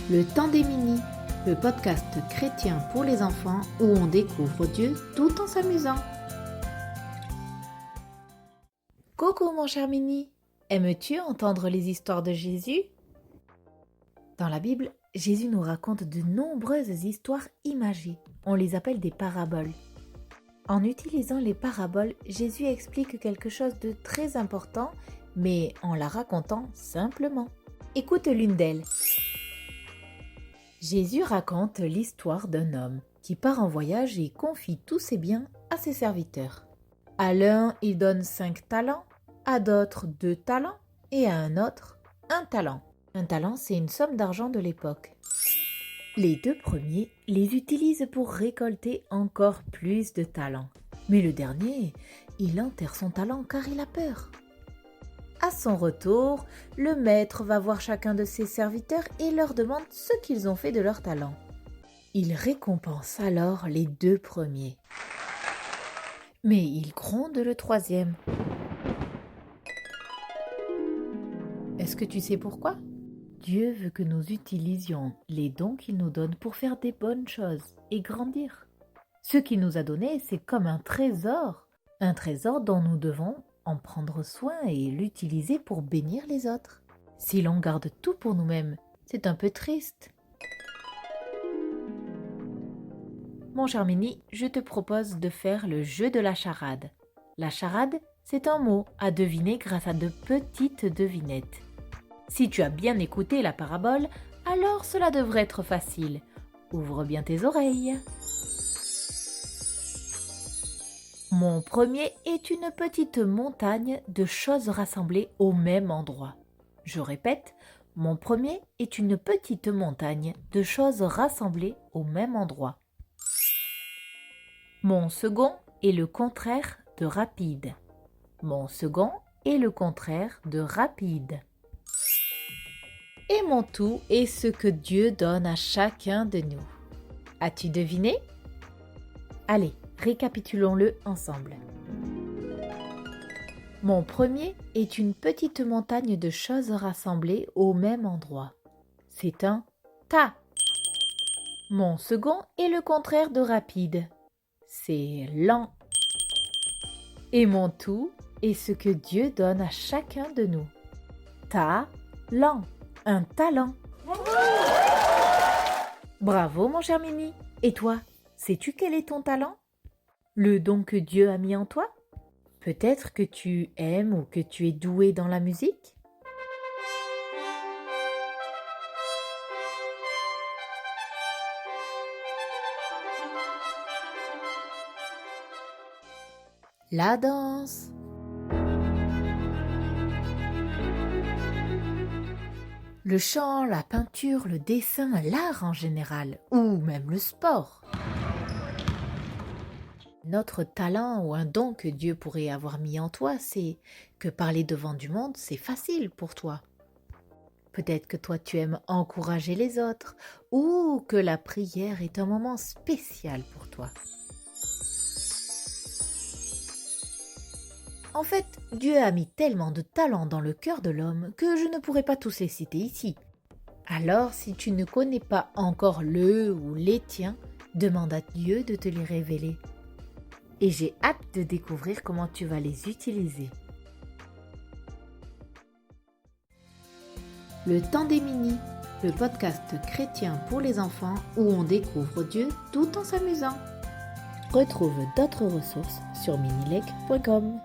Le temps des minis, le podcast chrétien pour les enfants où on découvre Dieu tout en s'amusant. Coucou mon cher mini, aimes-tu entendre les histoires de Jésus? Dans la Bible, Jésus nous raconte de nombreuses histoires imagées. On les appelle des paraboles. En utilisant les paraboles, Jésus explique quelque chose de très important, mais en la racontant simplement. Écoute l'une d'elles. Jésus raconte l'histoire d'un homme qui part en voyage et confie tous ses biens à ses serviteurs. À l'un, il donne 5 talents, à d'autres 2 talents et à un autre 1 talent. Un talent, c'est une somme d'argent de l'époque. Les 2 premiers les utilisent pour récolter encore plus de talents. Mais le dernier, il enterre son talent car il a peur. À son retour, le maître va voir chacun de ses serviteurs et leur demande ce qu'ils ont fait de leur talent. Il récompense alors les 2 premiers. Mais il gronde le 3e. Est-ce que tu sais pourquoi ? Dieu veut que nous utilisions les dons qu'il nous donne pour faire des bonnes choses et grandir. Ce qu'il nous a donné, c'est comme un trésor dont nous devons en prendre soin et l'utiliser pour bénir les autres. Si l'on garde tout pour nous-mêmes, c'est un peu triste. Mon cher mini, je te propose de faire le jeu de la charade. La charade, c'est un mot à deviner grâce à de petites devinettes. Si tu as bien écouté la parabole, alors cela devrait être facile. Ouvre bien tes oreilles. Mon premier est une petite montagne de choses rassemblées au même endroit. Je répète, mon premier est une petite montagne de choses rassemblées au même endroit. Mon second est le contraire de rapide. Mon second est le contraire de rapide. Et mon tout est ce que Dieu donne à chacun de nous. As-tu deviné ? Allez, récapitulons-le ensemble. Mon premier est une petite montagne de choses rassemblées au même endroit. C'est un tas. Mon second est le contraire de rapide. C'est lent. Et mon tout est ce que Dieu donne à chacun de nous. Talent. Un talent. Bravo mon cher mini. Et toi, sais-tu quel est ton talent ? Le don que Dieu a mis en toi ? Peut-être que tu aimes ou que tu es doué dans la musique ? La danse. Le chant, la peinture, le dessin, l'art en général, ou même le sport. Notre talent ou un don que Dieu pourrait avoir mis en toi, c'est que parler devant du monde, c'est facile pour toi. Peut-être que toi, tu aimes encourager les autres ou que la prière est un moment spécial pour toi. En fait, Dieu a mis tellement de talents dans le cœur de l'homme que je ne pourrais pas tous les citer ici. Alors, si tu ne connais pas encore le ou les tiens, demande à Dieu de te les révéler. Et j'ai hâte de découvrir comment tu vas les utiliser. Le temps des minis, le podcast chrétien pour les enfants où on découvre Dieu tout en s'amusant. Retrouve d'autres ressources sur minilec.com.